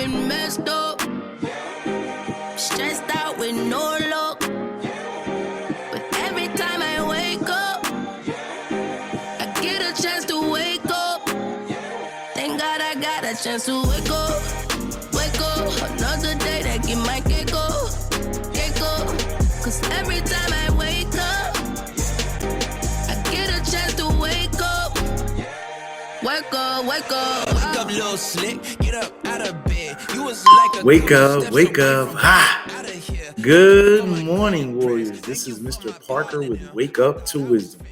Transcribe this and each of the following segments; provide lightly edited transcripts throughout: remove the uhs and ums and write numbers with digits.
been messed up, stressed out with no luck. But every time I wake up, I get a chance to wake up. Thank God I got a chance to wake up. Wake up, another day that get my cake up. Cake up, cause every time I wake up, I get a chance to wake up. Wake up, wake up. Wake up, little slick. Get up out of bed. You was like a Wake up, wake up. Ha! Good morning, Warriors. This is Mr. Parker with Wake Up to Wisdom.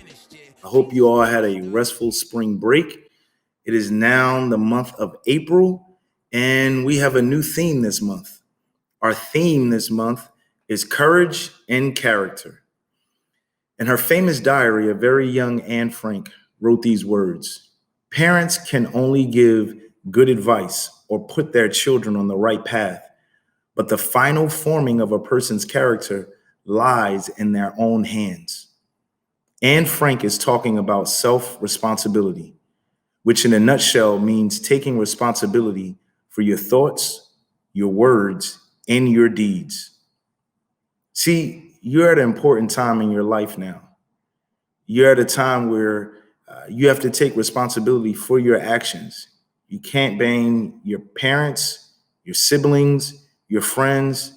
I hope you all had a restful spring break. It is now the month of April, and we have a new theme this month. Our theme this month is courage and character. In her famous diary, a very young Anne Frank wrote these words: "Parents can only give good advice or put their children on the right path, but the final forming of a person's character lies in their own hands." Anne Frank is talking about self-responsibility, which in a nutshell means taking responsibility for your thoughts, your words, and your deeds. See, you're at an important time in your life now. You're at a time where you have to take responsibility for your actions. You can't blame your parents, your siblings, your friends.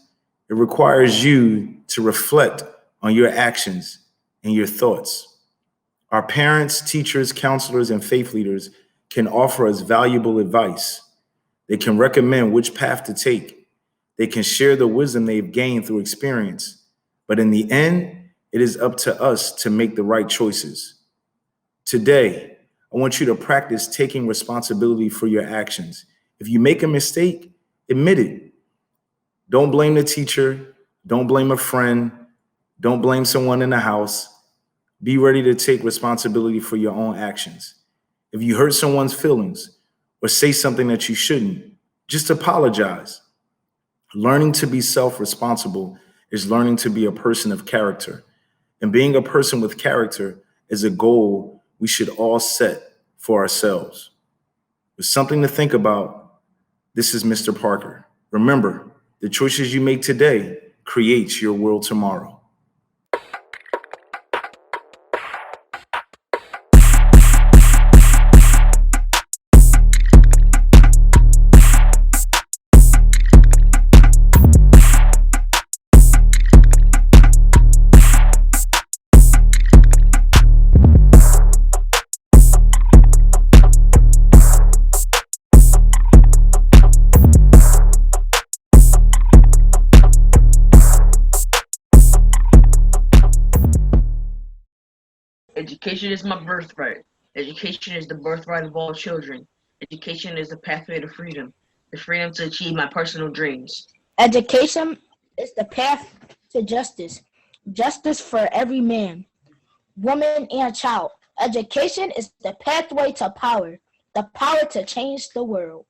It requires you to reflect on your actions and your thoughts. Our parents, teachers, counselors, and faith leaders can offer us valuable advice. They can recommend which path to take. They can share the wisdom they've gained through experience. But in the end, it is up to us to make the right choices. Today, I want you to practice taking responsibility for your actions. If you make a mistake, admit it. Don't blame the teacher. Don't blame a friend. Don't blame someone in the house. Be ready to take responsibility for your own actions. If you hurt someone's feelings or say something that you shouldn't, just apologize. Learning to be self-responsible is learning to be a person of character. And being a person with character is a goal we should all set for ourselves. With something to think about, this is Mr. Parker. Remember, the choices you make today creates your world tomorrow. Education is my birthright. Education is the birthright of all children. Education is the pathway to freedom, the freedom to achieve my personal dreams. Education is the path to justice, justice for every man, woman, and child. Education is the pathway to power, the power to change the world.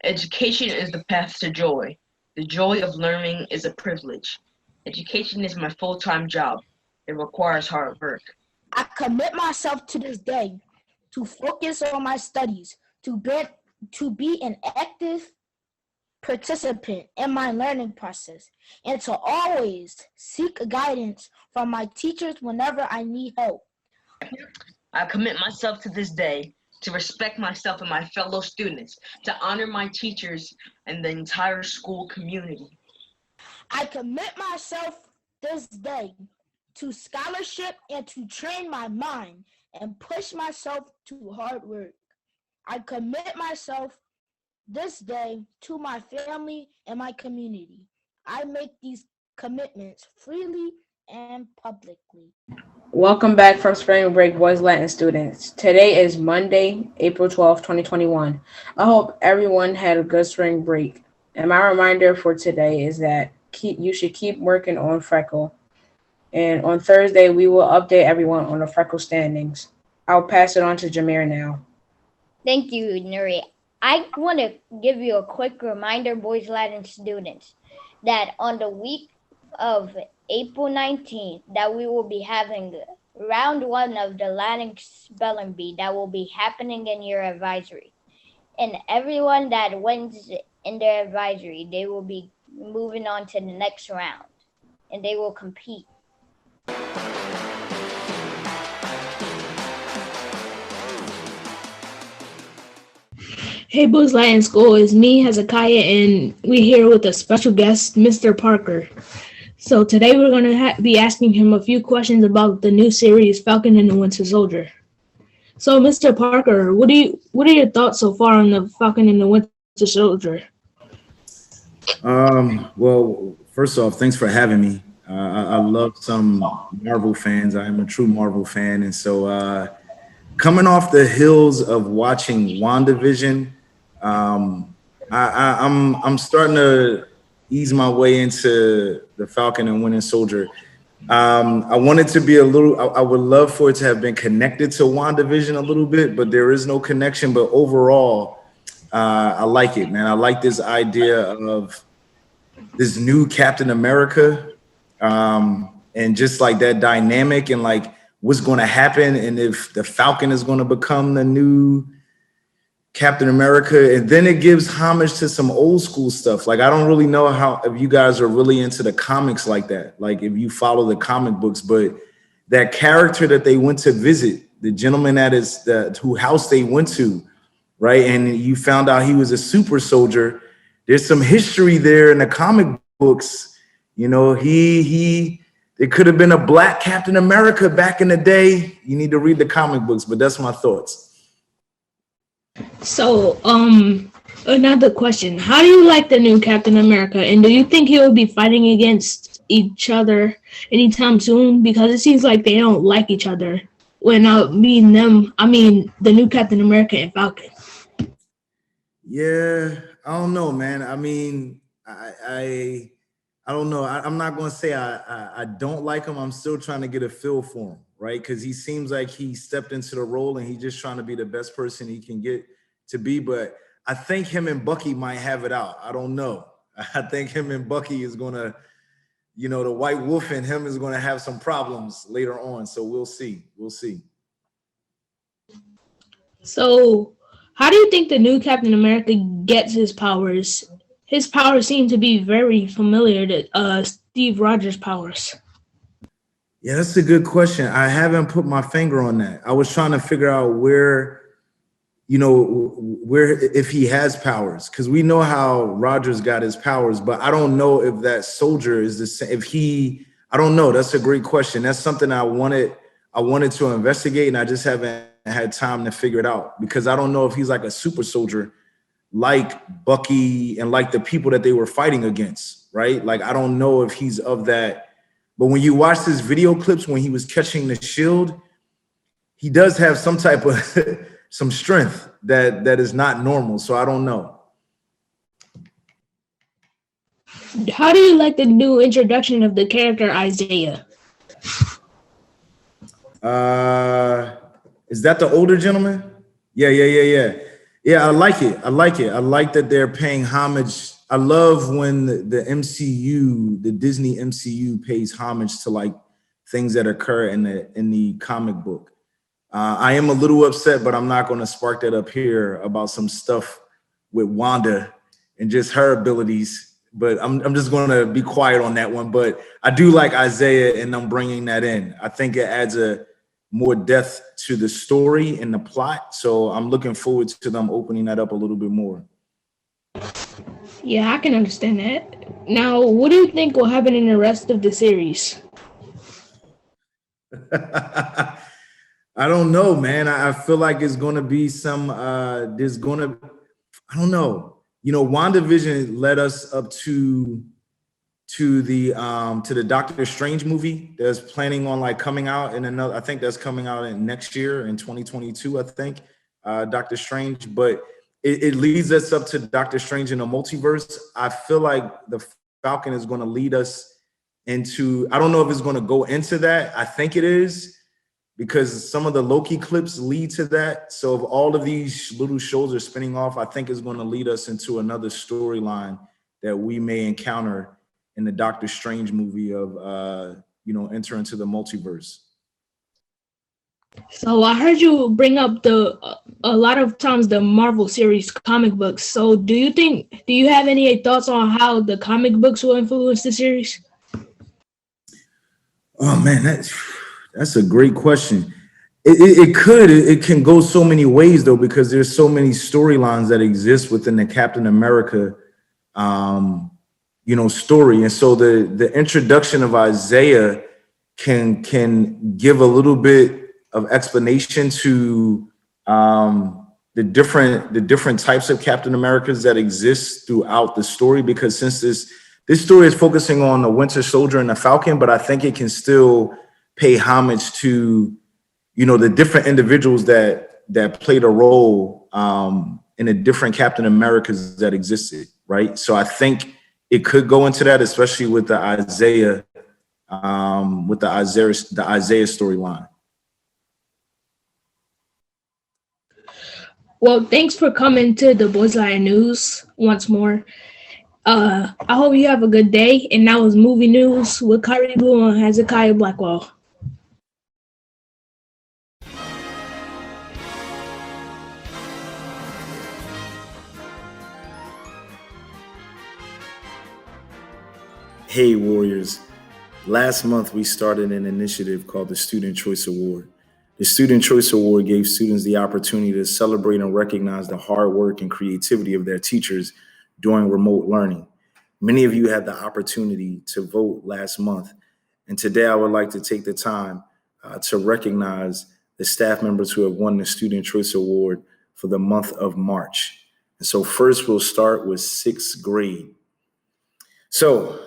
Education is the path to joy. The joy of learning is a privilege. Education is my full-time job. It requires hard work. I commit myself to this day to focus on my studies, to be an active participant in my learning process, and to always seek guidance from my teachers whenever I need help. I commit myself to this day to respect myself and my fellow students, to honor my teachers and the entire school community. I commit myself this day to scholarship and to train my mind and push myself to hard work. I commit myself this day to my family and my community. I make these commitments freely and publicly. Welcome back from spring break, boys Latin students. Today is Monday, April 12th, 2021. I hope everyone had a good spring break. And my reminder for today is that you should keep working on Freckle. And on Thursday, we will update everyone on the Freckle standings. I'll pass it on to Jameer now. Thank you, Nuri. I want to give you a quick reminder, boys Latin students, that on the week of April 19th, that we will be having round one of the Latin spelling bee that will be happening in your advisory. And everyone that wins in their advisory, they will be moving on to the next round and they will compete. Hey, Boys Latin School, it's me, Hezekiah, and we're here with a special guest, Mr. Parker. So today we're going to be asking him a few questions about the new series, Falcon and the Winter Soldier. So, Mr. Parker, what are your thoughts so far on the Falcon and the Winter Soldier? Well, first off, thanks for having me. I love some Marvel fans. I am a true Marvel fan, and so coming off the hills of watching WandaVision, I'm starting to ease my way into the Falcon and Winter Soldier. I want it to be I would love for it to have been connected to WandaVision a little bit, but there is no connection. But overall, I like it, man. I like this idea of this new Captain America, and just like that dynamic and like what's going to happen, and if the Falcon is going to become the new Captain America. And then it gives homage to some old school stuff. Like, I don't really know if you guys are really into the comics like that, like if you follow the comic books, but that character that they went to visit, the gentleman whose house they went to, right? And you found out he was a super soldier. There's some history there in the comic books. You know, there could have been a black Captain America back in the day. You need to read the comic books, but that's my thoughts. So, another question. How do you like the new Captain America? And do you think he will be fighting against each other anytime soon? Because it seems like they don't like each other. When I mean the new Captain America and Falcon. Yeah, I don't know, man. I mean, I don't know. I'm not going to say I don't like him. I'm still trying to get a feel for him, right? Because he seems like he stepped into the role and he's just trying to be the best person he can get to be. But I think him and Bucky might have it out. I don't know. I think him and Bucky is going to, you know, the White Wolf and him is going to have some problems later on. So we'll see. We'll see. So, how do you think the new Captain America gets his powers? His powers seem to be very familiar to Steve Rogers' powers. Yeah, that's a good question. I haven't put my finger on that. I was trying to figure out where if he has powers, because we know how Rogers got his powers, but I don't know if that soldier is the same. I don't know. That's a great question. That's something I wanted to investigate, and I just haven't had time to figure it out, because I don't know if he's like a super soldier like Bucky and like the people that they were fighting against, right? Like, I don't know if he's of that. But when you watch his video clips when he was catching the shield, he does have some type of some strength that is not normal. So I don't know. How do you like the new introduction of the character Isaiah? Is that the older gentleman? Yeah. Yeah, I like it. I like that they're paying homage. I love when the MCU, the Disney MCU, pays homage to like things that occur in the comic book. I am a little upset, but I'm not going to spark that up here about some stuff with Wanda and just her abilities. But I'm just going to be quiet on that one. But I do like Isaiah, and I'm bringing that in. I think it adds more depth to the story and the plot. So I'm looking forward to them opening that up a little bit more. Yeah, I can understand that. Now, what do you think will happen in the rest of the series? I don't know, man. I feel like it's going to be I don't know. You know, WandaVision led us up to the Doctor Strange movie that's planning on like coming out I think that's coming out in next year in 2022, I think, Doctor Strange. But it leads us up to Doctor Strange in the multiverse. I feel like the Falcon is going to lead us into, I don't know if it's going to go into that. I think it is, because some of the Loki clips lead to that. So if all of these little shows are spinning off, I think it's going to lead us into another storyline that we may encounter in the Doctor Strange movie of, enter into the multiverse. So I heard you bring up a lot of times the Marvel series comic books. So do you have any thoughts on how the comic books will influence the series? Oh man, that's a great question. It can go so many ways though, because there's so many storylines that exist within the Captain America um, story. And so the introduction of Isaiah can give a little bit of explanation to the different types of Captain Americas that exist throughout the story. Because since this story is focusing on the Winter Soldier and the Falcon, but I think it can still pay homage to the different individuals that played a role in the different Captain Americas that existed, right? So I think it could go into that, especially with the Isaiah storyline. Well, thanks for coming to the Boys Line News once more. I hope you have a good day. And that was movie news with Kyrie Blue and Hezekiah Blackwell. Hey Warriors, last month we started an initiative called the Student Choice Award. The Student Choice Award gave students the opportunity to celebrate and recognize the hard work and creativity of their teachers during remote learning. Many of you had the opportunity to vote last month, and today I would like to take the time to recognize the staff members who have won the Student Choice Award for the month of March. And so first we'll start with sixth grade. So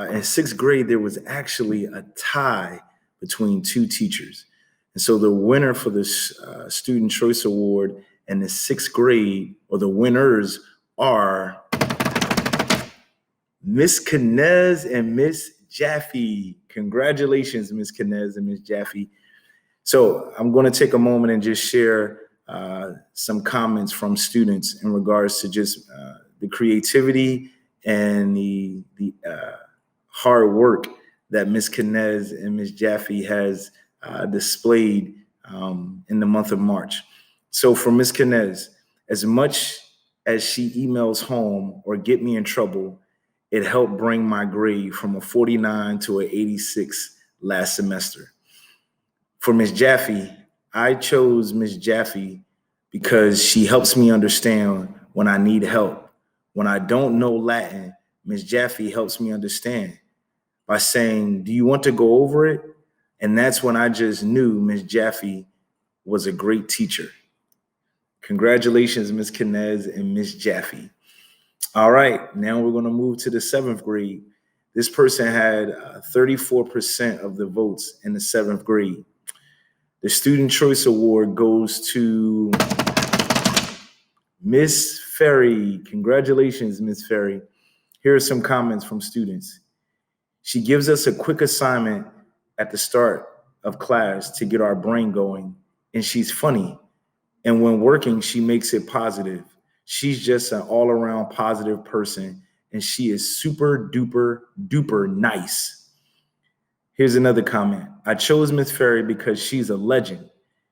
in sixth grade, there was actually a tie between two teachers. And so the winner for this Student Choice Award in the sixth grade, or the winners, are Miss Canez and Miss Jaffe. Congratulations, Miss Canez and Miss Jaffe. So I'm going to take a moment and just share some comments from students in regards to just the creativity and the hard work that Miss Canez and Miss Jaffe has displayed in the month of March. So for Miss Canez, as much as she emails home or get me in trouble, it helped bring my grade from a 49 to an 86 last semester. For Miss Jaffe, I chose Miss Jaffe because she helps me understand when I need help. When I don't know Latin, Miss Jaffe helps me understand by saying, "Do you want to go over it?" And that's when I just knew Miss Jaffe was a great teacher. Congratulations, Miss Canez and Miss Jaffe. All right, now we're going to move to the seventh grade. This person had 34% of the votes in the seventh grade. The Student Choice Award goes to Miss Ferry. Congratulations, Miss Ferry. Here are some comments from students. She gives us a quick assignment at the start of class to get our brain going, and she's funny. And when working, she makes it positive. She's just an all-around positive person, and she is super duper duper nice. Here's another comment. I chose Miss Ferry because she's a legend.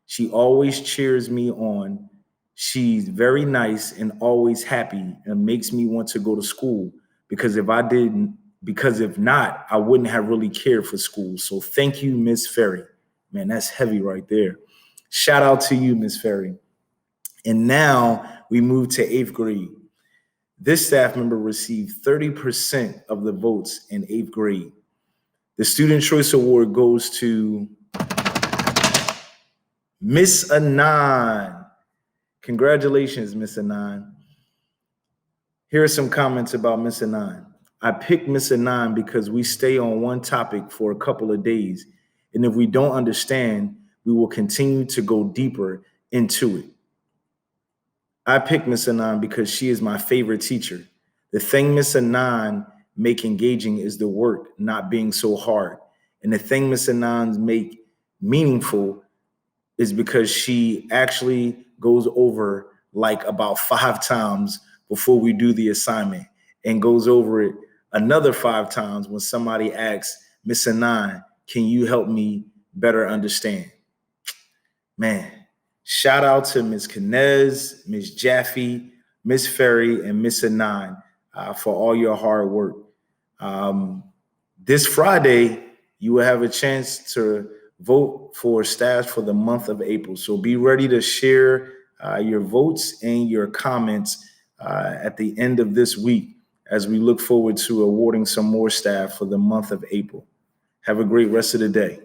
She always cheers me on. She's very nice and always happy and makes me want to go to school because if not, I wouldn't have really cared for school. So thank you, Miss Ferry. Man, that's heavy right there. Shout out to you, Miss Ferry. And now we move to eighth grade. This staff member received 30% of the votes in eighth grade. The Student Choice Award goes to Miss Anan. Congratulations, Miss Anan. Here are some comments about Miss Anan. I picked Miss Anan because we stay on one topic for a couple of days. And if we don't understand, we will continue to go deeper into it. I picked Miss Anan because she is my favorite teacher. The thing Miss Anan make engaging is the work not being so hard. And the thing Miss Anan make meaningful is because she actually goes over like about 5 times before we do the assignment and goes over it another 5 times when somebody asks, Miss Anan, can you help me better understand? Man, shout out to Miss Kinez, Miss Jaffe, Miss Ferry, and Miss Anon for all your hard work. This Friday, you will have a chance to vote for staff for the month of April. So be ready to share your votes and your comments at the end of this week as we look forward to awarding some more staff for the month of April. Have a great rest of the day.